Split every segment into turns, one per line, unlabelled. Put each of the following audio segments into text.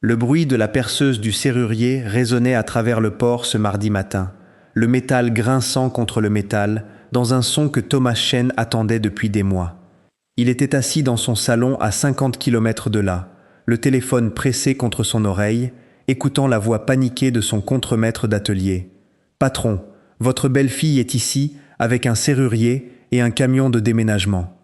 Le bruit de la perceuse du serrurier résonnait à travers le port ce mardi matin, le métal grinçant contre le métal, dans un son que Thomas Chen attendait depuis des mois. Il était assis dans son salon à 50 km de là, le téléphone pressé contre son oreille, écoutant la voix paniquée de son contremaître d'atelier. « Patron, votre belle-fille est ici avec un serrurier et un camion de déménagement. »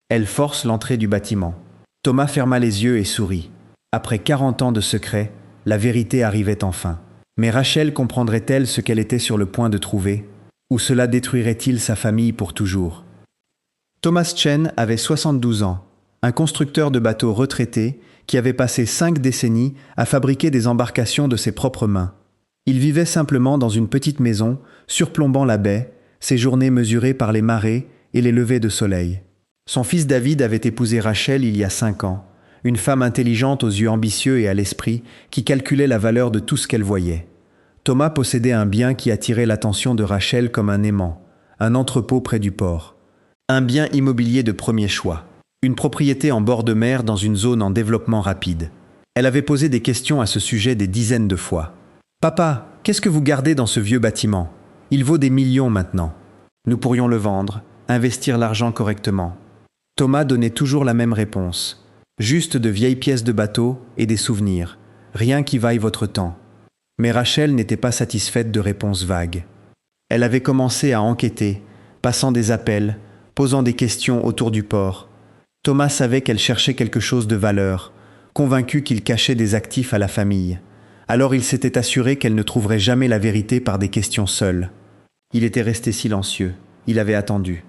Elle force l'entrée du bâtiment. Thomas ferma les yeux et sourit. Après 40 ans de secret, la vérité arrivait enfin. Mais Rachel comprendrait-elle ce qu'elle était sur le point de trouver? Ou cela détruirait-il sa famille pour toujours? Thomas Chen avait 72 ans, un constructeur de bateaux retraité qui avait passé 5 décennies à fabriquer des embarcations de ses propres mains. Il vivait simplement dans une petite maison, surplombant la baie, ses journées mesurées par les marées et les levées de soleil. Son fils David avait épousé Rachel il y a 5 ans, une femme intelligente aux yeux ambitieux et à l'esprit qui calculait la valeur de tout ce qu'elle voyait. Thomas possédait un bien qui attirait l'attention de Rachel comme un aimant, un entrepôt près du port. Un bien immobilier de premier choix, une propriété en bord de mer dans une zone en développement rapide. Elle avait posé des questions à ce sujet des dizaines de fois. « Papa, qu'est-ce que vous gardez dans ce vieux bâtiment? Il vaut des millions maintenant. Nous pourrions le vendre, investir l'argent correctement. » Thomas donnait toujours la même réponse. Juste de vieilles pièces de bateau et des souvenirs, rien qui vaille votre temps. Mais Rachel n'était pas satisfaite de réponses vagues. Elle avait commencé à enquêter, passant des appels, posant des questions autour du port. Thomas savait qu'elle cherchait quelque chose de valeur, convaincu qu'il cachait des actifs à la famille. Alors il s'était assuré qu'elle ne trouverait jamais la vérité par des questions seules. Il était resté silencieux, il avait attendu.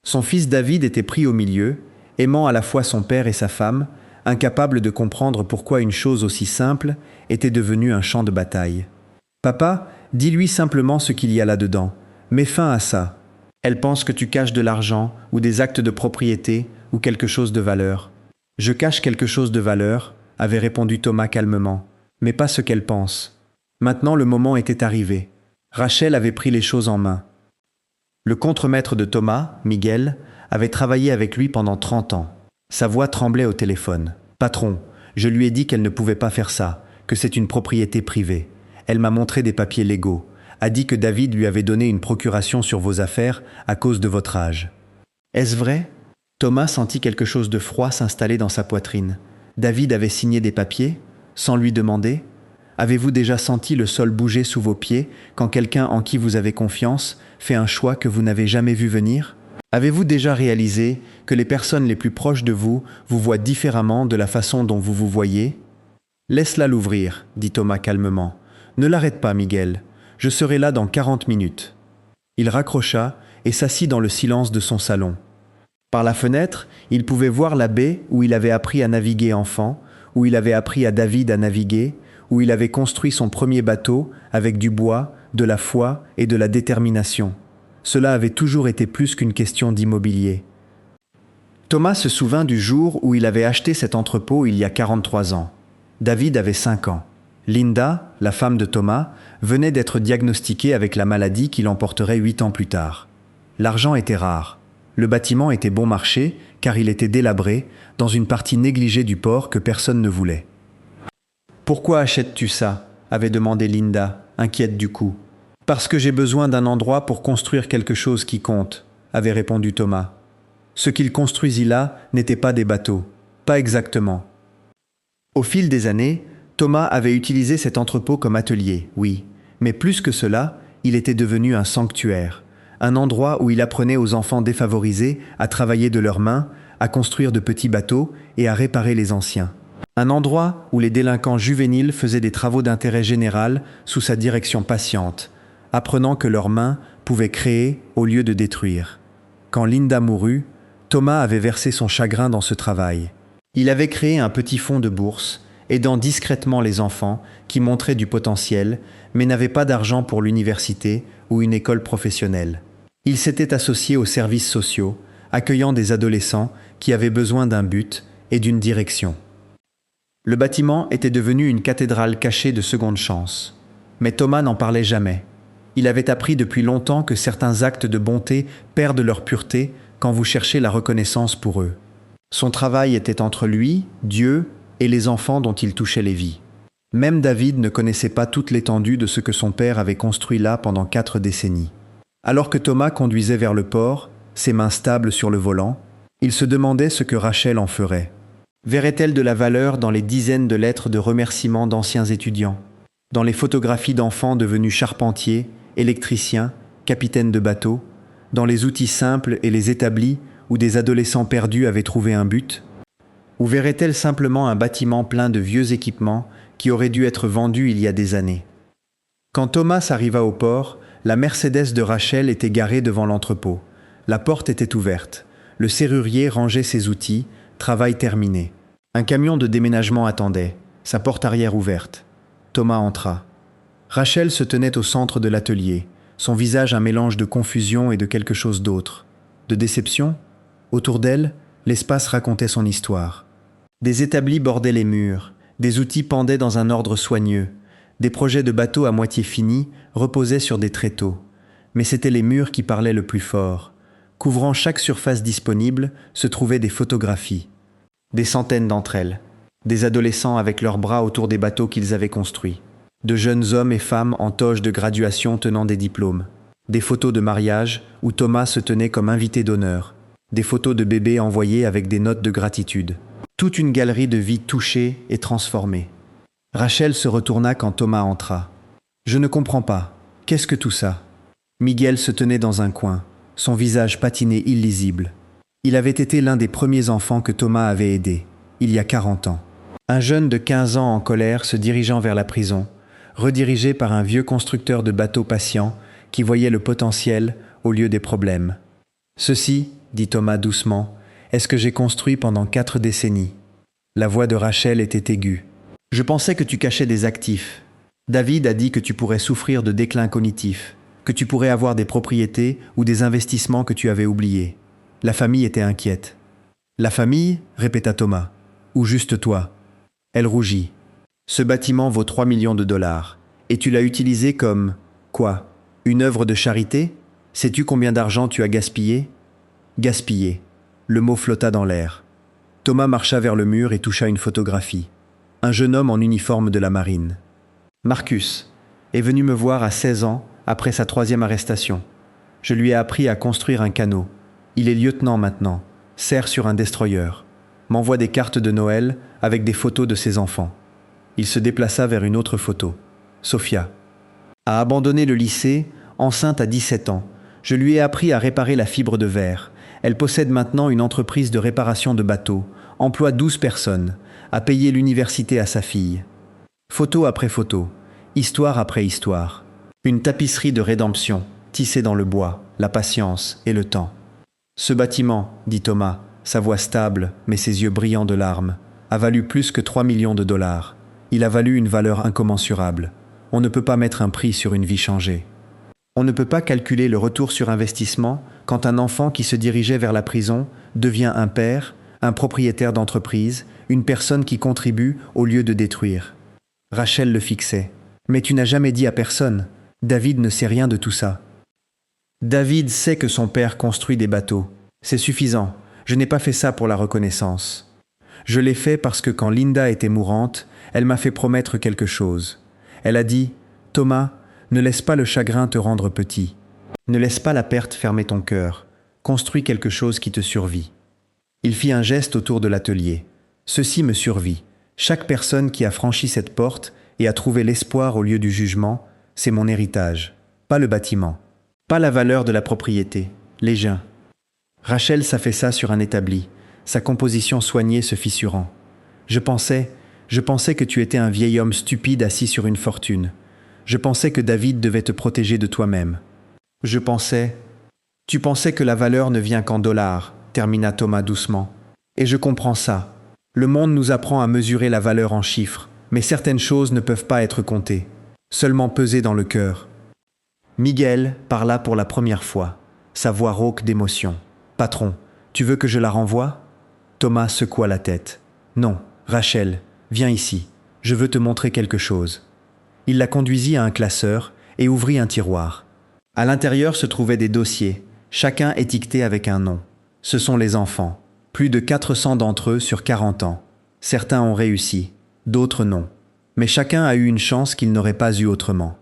Son fils David était pris au milieu, aimant à la fois son père et sa femme, incapable de comprendre pourquoi une chose aussi simple était devenue un champ de bataille. « Papa, dis-lui simplement ce qu'il y a là-dedans. Mets fin à ça. Elle pense que tu caches de l'argent ou des actes de propriété ou quelque chose de valeur. »« Je cache quelque chose de valeur, » avait répondu Thomas calmement, « mais pas ce qu'elle pense. » Maintenant le moment était arrivé. Rachel avait pris les choses en main. Le contremaître de Thomas, Miguel, avait travaillé avec lui pendant 30 ans. Sa voix tremblait au téléphone. « Patron, je lui ai dit qu'elle ne pouvait pas faire ça, que c'est une propriété privée. Elle m'a montré des papiers légaux, a dit que David lui avait donné une procuration sur vos affaires à cause de votre âge. » Est-ce vrai? Thomas sentit quelque chose de froid s'installer dans sa poitrine. David avait signé des papiers, sans lui demander? Avez-vous déjà senti le sol bouger sous vos pieds quand quelqu'un en qui vous avez confiance fait un choix que vous n'avez jamais vu venir? Avez-vous déjà réalisé que les personnes les plus proches de vous vous voient différemment de la façon dont vous vous voyez? Laisse-la l'ouvrir, dit Thomas calmement. Ne l'arrête pas, Miguel. Je serai là dans 40 minutes. Il raccrocha et s'assit dans le silence de son salon. Par la fenêtre, il pouvait voir la baie où il avait appris à naviguer enfant, où il avait appris à David à naviguer, où il avait construit son premier bateau avec du bois, de la foi et de la détermination. Cela avait toujours été plus qu'une question d'immobilier. Thomas se souvint du jour où il avait acheté cet entrepôt il y a 43 ans. David avait 5 ans. Linda, la femme de Thomas, venait d'être diagnostiquée avec la maladie qui l'emporterait 8 ans plus tard. L'argent était rare. Le bâtiment était bon marché car il était délabré dans une partie négligée du port que personne ne voulait. « Pourquoi achètes-tu ça ?» avait demandé Linda, inquiète du coup. « Parce que j'ai besoin d'un endroit pour construire quelque chose qui compte », avait répondu Thomas. Ce qu'il construisit là n'était pas des bateaux, pas exactement. Au fil des années, Thomas avait utilisé cet entrepôt comme atelier, oui, mais plus que cela, il était devenu un sanctuaire, un endroit où il apprenait aux enfants défavorisés à travailler de leurs mains, à construire de petits bateaux et à réparer les anciens. Un endroit où les délinquants juvéniles faisaient des travaux d'intérêt général sous sa direction patiente, apprenant que leurs mains pouvaient créer au lieu de détruire. Quand Linda mourut, Thomas avait versé son chagrin dans ce travail. Il avait créé un petit fonds de bourse, aidant discrètement les enfants qui montraient du potentiel, mais n'avaient pas d'argent pour l'université ou une école professionnelle. Il s'était associé aux services sociaux, accueillant des adolescents qui avaient besoin d'un but et d'une direction. Le bâtiment était devenu une cathédrale cachée de seconde chance. Mais Thomas n'en parlait jamais. Il avait appris depuis longtemps que certains actes de bonté perdent leur pureté quand vous cherchez la reconnaissance pour eux. Son travail était entre lui, Dieu et les enfants dont il touchait les vies. Même David ne connaissait pas toute l'étendue de ce que son père avait construit là pendant 4 décennies. Alors que Thomas conduisait vers le port, ses mains stables sur le volant, il se demandait ce que Rachel en ferait. Verrait-elle de la valeur dans les dizaines de lettres de remerciements d'anciens étudiants, dans les photographies d'enfants devenus charpentiers, électriciens, capitaines de bateaux, dans les outils simples et les établis où des adolescents perdus avaient trouvé un but? Ou verrait-elle simplement un bâtiment plein de vieux équipements qui auraient dû être vendus il y a des années? Quand Thomas arriva au port, la Mercedes de Rachel était garée devant l'entrepôt. La porte était ouverte. Le serrurier rangeait ses outils, travail terminé. Un camion de déménagement attendait, sa porte arrière ouverte. Thomas entra. Rachel se tenait au centre de l'atelier, son visage un mélange de confusion et de quelque chose d'autre. De déception? Autour d'elle, l'espace racontait son histoire. Des établis bordaient les murs, des outils pendaient dans un ordre soigneux, des projets de bateaux à moitié finis reposaient sur des tréteaux. Mais c'étaient les murs qui parlaient le plus fort. Couvrant chaque surface disponible se trouvaient des photographies. Des centaines d'entre elles. Des adolescents avec leurs bras autour des bateaux qu'ils avaient construits. De jeunes hommes et femmes en toge de graduation tenant des diplômes. Des photos de mariage où Thomas se tenait comme invité d'honneur. Des photos de bébés envoyées avec des notes de gratitude. Toute une galerie de vies touchées et transformées. Rachel se retourna quand Thomas entra. « Je ne comprends pas. Qu'est-ce que tout ça ?» Miguel se tenait dans un coin, son visage patiné illisible. Il avait été l'un des premiers enfants que Thomas avait aidés, il y a 40 ans. Un jeune de 15 ans en colère se dirigeant vers la prison, redirigé par un vieux constructeur de bateaux patient qui voyait le potentiel au lieu des problèmes. « Ceci, dit Thomas doucement, est ce que j'ai construit pendant 4 décennies. » La voix de Rachel était aiguë. « Je pensais que tu cachais des actifs. David a dit que tu pourrais souffrir de déclin cognitif, que tu pourrais avoir des propriétés ou des investissements que tu avais oubliés. La famille était inquiète. »« La famille ?» répéta Thomas. « Ou juste toi ?» Elle rougit. « Ce bâtiment vaut 3 millions de dollars. Et tu l'as utilisé comme… quoi? Une œuvre de charité? Sais-tu combien d'argent tu as gaspillé ?»« Gaspillé. » Le mot flotta dans l'air. Thomas marcha vers le mur et toucha une photographie. Un jeune homme en uniforme de la marine. Marcus est venu me voir à 16 ans après sa 3e arrestation. Je lui ai appris à construire un canot. Il est lieutenant maintenant, sert sur un destroyer. M'envoie des cartes de Noël avec des photos de ses enfants. Il se déplaça vers une autre photo. Sophia a abandonné le lycée, enceinte à 17 ans. Je lui ai appris à réparer la fibre de verre. Elle possède maintenant une entreprise de réparation de bateaux, emploie 12 personnes, a payé l'université à sa fille. Photo après photo, histoire après histoire. Une tapisserie de rédemption, tissée dans le bois, la patience et le temps. Ce bâtiment, dit Thomas, sa voix stable, mais ses yeux brillants de larmes, a valu plus que 3 millions de dollars. Il a valu une valeur incommensurable. On ne peut pas mettre un prix sur une vie changée. On ne peut pas calculer le retour sur investissement quand un enfant qui se dirigeait vers la prison devient un père, un propriétaire d'entreprise, une personne qui contribue au lieu de détruire. Rachel le fixait. « Mais tu n'as jamais dit à personne. David ne sait rien de tout ça. » David sait que son père construit des bateaux. C'est suffisant. Je n'ai pas fait ça pour la reconnaissance. Je l'ai fait parce que quand Linda était mourante, elle m'a fait promettre quelque chose. Elle a dit « Thomas, ne laisse pas le chagrin te rendre petit. Ne laisse pas la perte fermer ton cœur. Construis quelque chose qui te survit. » Il fit un geste autour de l'atelier. Ceci me survit. Chaque personne qui a franchi cette porte et a trouvé l'espoir au lieu du jugement, c'est mon héritage. Pas le bâtiment. Pas la valeur de la propriété. Les gens. Rachel s'affaissa sur un établi, sa composition soignée se fissurant. Je pensais que tu étais un vieil homme stupide assis sur une fortune. Je pensais que David devait te protéger de toi-même. Tu pensais que la valeur ne vient qu'en dollars, termina Thomas doucement. Et je comprends ça. Le monde nous apprend à mesurer la valeur en chiffres, mais certaines choses ne peuvent pas être comptées, seulement pesées dans le cœur. Miguel parla pour la première fois, sa voix rauque d'émotion. « Patron, tu veux que je la renvoie ?» Thomas secoua la tête. « Non, Rachel, viens ici, je veux te montrer quelque chose. » Il la conduisit à un classeur et ouvrit un tiroir. À l'intérieur se trouvaient des dossiers, chacun étiqueté avec un nom. Ce sont les enfants, plus de 400 d'entre eux sur 40 ans. Certains ont réussi, d'autres non. Mais chacun a eu une chance qu'il n'aurait pas eue autrement.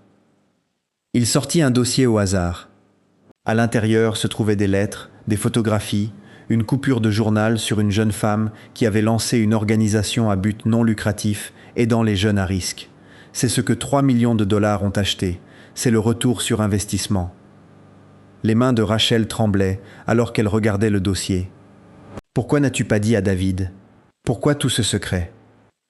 Il sortit un dossier au hasard. À l'intérieur se trouvaient des lettres, des photographies, une coupure de journal sur une jeune femme qui avait lancé une organisation à but non lucratif aidant les jeunes à risque. C'est ce que 3 millions de dollars ont acheté. C'est le retour sur investissement. Les mains de Rachel tremblaient alors qu'elle regardait le dossier. Pourquoi n'as-tu pas dit à David? Pourquoi tout ce secret?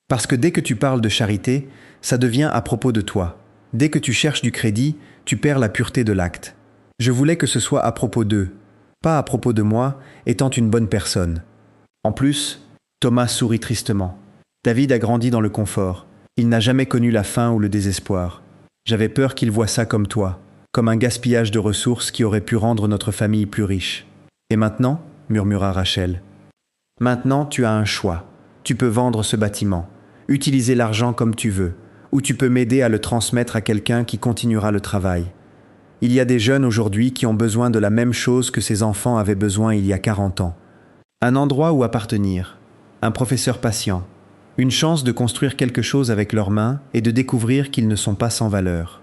Parce que dès que tu parles de charité, ça devient à propos de toi. Dès que tu cherches du crédit, tu perds la pureté de l'acte. Je voulais que ce soit à propos d'eux, pas à propos de moi, étant une bonne personne. En plus, Thomas sourit tristement. David a grandi dans le confort. Il n'a jamais connu la faim ou le désespoir. J'avais peur qu'il voie ça comme toi, comme un gaspillage de ressources qui aurait pu rendre notre famille plus riche. Et maintenant, murmura Rachel. Maintenant, tu as un choix. Tu peux vendre ce bâtiment, utiliser l'argent comme tu veux, ou tu peux m'aider à le transmettre à quelqu'un qui continuera le travail. Il y a des jeunes aujourd'hui qui ont besoin de la même chose que ces enfants avaient besoin il y a 40 ans. Un endroit où appartenir, un professeur patient, une chance de construire quelque chose avec leurs mains et de découvrir qu'ils ne sont pas sans valeur.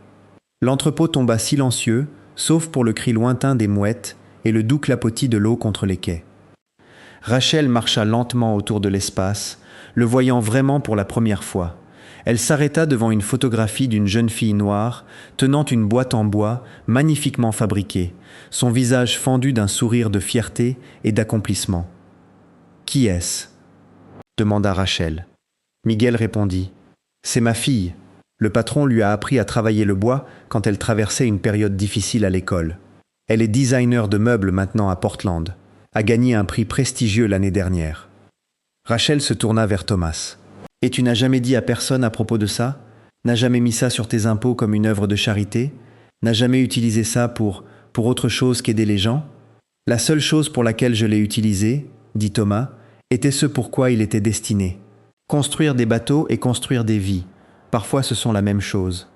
L'entrepôt tomba silencieux, sauf pour le cri lointain des mouettes et le doux clapotis de l'eau contre les quais. Rachel marcha lentement autour de l'espace, le voyant vraiment pour la première fois. Elle s'arrêta devant une photographie d'une jeune fille noire, tenant une boîte en bois magnifiquement fabriquée, son visage fendu d'un sourire de fierté et d'accomplissement. « Qui est-ce » demanda Rachel. Miguel répondit. « C'est ma fille. Le patron lui a appris à travailler le bois quand elle traversait une période difficile à l'école. Elle est designer de meubles maintenant à Portland, a gagné un prix prestigieux l'année dernière. » Rachel se tourna vers Thomas. « Et tu n'as jamais dit à personne à propos de ça? N'as jamais mis ça sur tes impôts comme une œuvre de charité? N'as jamais utilisé ça pour autre chose qu'aider les gens? La seule chose pour laquelle je l'ai utilisé, dit Thomas, était ce pourquoi il était destiné. Construire des bateaux et construire des vies. Parfois ce sont la même chose. »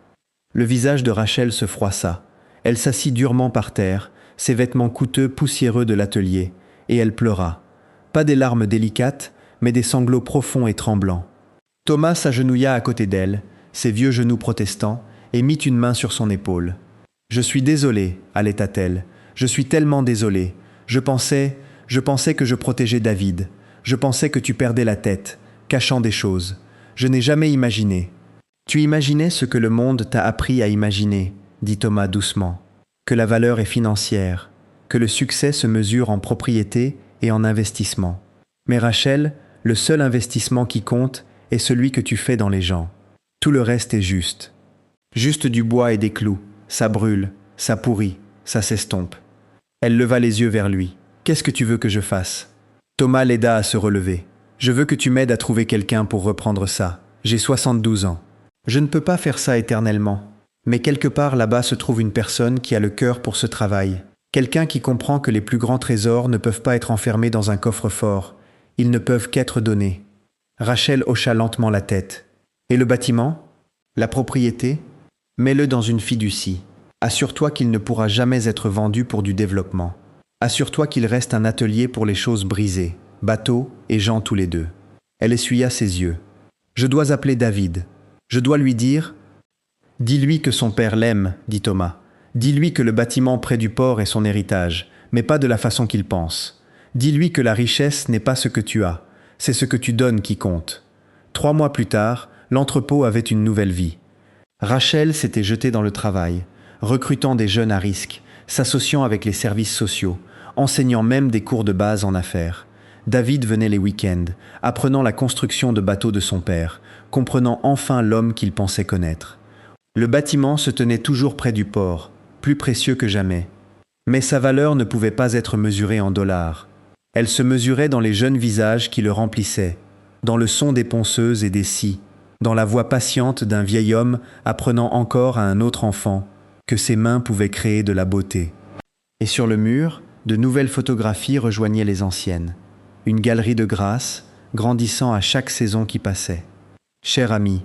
Le visage de Rachel se froissa. Elle s'assit durement par terre, ses vêtements coûteux poussiéreux de l'atelier, et elle pleura. Pas des larmes délicates, mais des sanglots profonds et tremblants. Thomas s'agenouilla à côté d'elle, ses vieux genoux protestants, et mit une main sur son épaule. « Je suis désolé, allaita-t-elle. Je suis tellement désolé. Je pensais que je protégeais David. Je pensais que tu perdais la tête, cachant des choses. Je n'ai jamais imaginé. » « Tu imaginais ce que le monde t'a appris à imaginer, dit Thomas doucement. Que la valeur est financière, que le succès se mesure en propriété et en investissement. Mais Rachel, le seul investissement qui compte est celui que tu fais dans les gens. Tout le reste est juste. Juste du bois et des clous. Ça brûle, ça pourrit, ça s'estompe. Elle leva les yeux vers lui. « Qu'est-ce que tu veux que je fasse ?» Thomas l'aida à se relever. « Je veux que tu m'aides à trouver quelqu'un pour reprendre ça. J'ai 72 ans. Je ne peux pas faire ça éternellement. Mais quelque part là-bas se trouve une personne qui a le cœur pour ce travail. Quelqu'un qui comprend que les plus grands trésors ne peuvent pas être enfermés dans un coffre-fort. Ils ne peuvent qu'être donnés. » Rachel hocha lentement la tête. « Et le bâtiment? La propriété? Mets-le dans une fiducie. Assure-toi qu'il ne pourra jamais être vendu pour du développement. Assure-toi qu'il reste un atelier pour les choses brisées, bateaux et gens tous les deux. » Elle essuya ses yeux. « Je dois appeler David. Je dois lui dire... » « Dis-lui que son père l'aime, dit Thomas. Dis-lui que le bâtiment près du port est son héritage, mais pas de la façon qu'il pense. Dis-lui que la richesse n'est pas ce que tu as, c'est ce que tu donnes qui compte. » 3 mois plus tard, l'entrepôt avait une nouvelle vie. Rachel s'était jetée dans le travail, recrutant des jeunes à risque, s'associant avec les services sociaux, enseignant même des cours de base en affaires. David venait les week-ends, apprenant la construction de bateaux de son père, comprenant enfin l'homme qu'il pensait connaître. Le bâtiment se tenait toujours près du port, plus précieux que jamais. Mais sa valeur ne pouvait pas être mesurée en dollars. Elle se mesurait dans les jeunes visages qui le remplissaient, dans le son des ponceuses et des scies, dans la voix patiente d'un vieil homme apprenant encore à un autre enfant que ses mains pouvaient créer de la beauté. Et sur le mur, de nouvelles photographies rejoignaient les anciennes. Une galerie de grâce, grandissant à chaque saison qui passait. « Cher ami,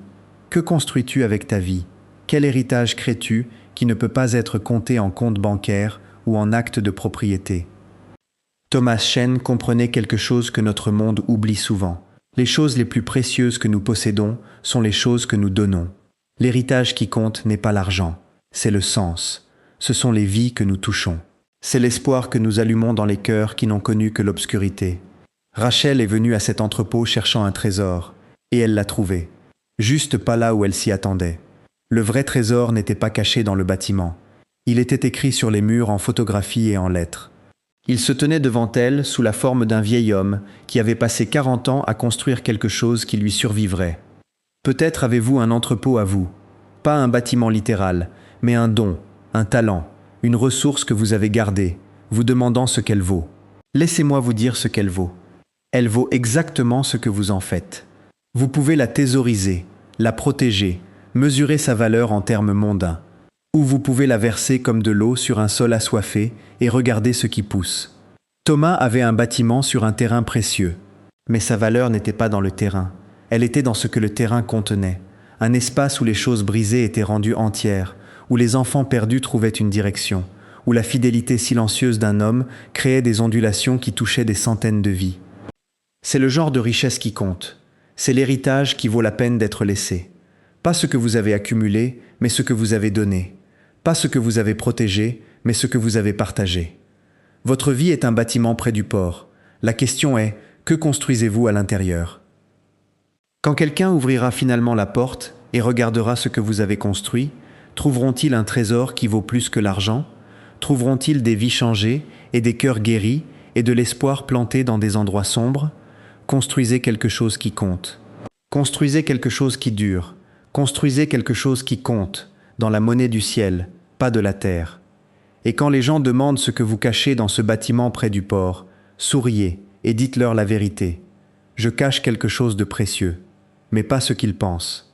que construis-tu avec ta vie ? Quel héritage crées-tu qui ne peut pas être compté en compte bancaire ou en acte de propriété ?» Thomas Chen comprenait quelque chose que notre monde oublie souvent. Les choses les plus précieuses que nous possédons sont les choses que nous donnons. L'héritage qui compte n'est pas l'argent, c'est le sens. Ce sont les vies que nous touchons. C'est l'espoir que nous allumons dans les cœurs qui n'ont connu que l'obscurité. Rachel est venue à cet entrepôt cherchant un trésor, et elle l'a trouvé. Juste pas là où elle s'y attendait. Le vrai trésor n'était pas caché dans le bâtiment. Il était écrit sur les murs en photographie et en lettres. Il se tenait devant elle sous la forme d'un vieil homme qui avait passé 40 ans à construire quelque chose qui lui survivrait. Peut-être avez-vous un entrepôt à vous, pas un bâtiment littéral, mais un don, un talent, une ressource que vous avez gardée, vous demandant ce qu'elle vaut. Laissez-moi vous dire ce qu'elle vaut. Elle vaut exactement ce que vous en faites. Vous pouvez la thésauriser, la protéger, mesurer sa valeur en termes mondains. Ou vous pouvez la verser comme de l'eau sur un sol assoiffé et regarder ce qui pousse. Thomas avait un bâtiment sur un terrain précieux. Mais sa valeur n'était pas dans le terrain. Elle était dans ce que le terrain contenait. Un espace où les choses brisées étaient rendues entières, où les enfants perdus trouvaient une direction, où la fidélité silencieuse d'un homme créait des ondulations qui touchaient des centaines de vies. C'est le genre de richesse qui compte. C'est l'héritage qui vaut la peine d'être laissé. Pas ce que vous avez accumulé, mais ce que vous avez donné. Pas ce que vous avez protégé, mais ce que vous avez partagé. Votre vie est un bâtiment près du port. La question est, que construisez-vous à l'intérieur? Quand quelqu'un ouvrira finalement la porte et regardera ce que vous avez construit, trouveront-ils un trésor qui vaut plus que l'argent? Trouveront-ils des vies changées et des cœurs guéris et de l'espoir planté dans des endroits sombres? Construisez quelque chose qui compte. Construisez quelque chose qui dure. Construisez quelque chose qui compte, dans la monnaie du ciel, pas de la terre. Et quand les gens demandent ce que vous cachez dans ce bâtiment près du port, souriez et dites-leur la vérité. Je cache quelque chose de précieux, mais pas ce qu'ils pensent.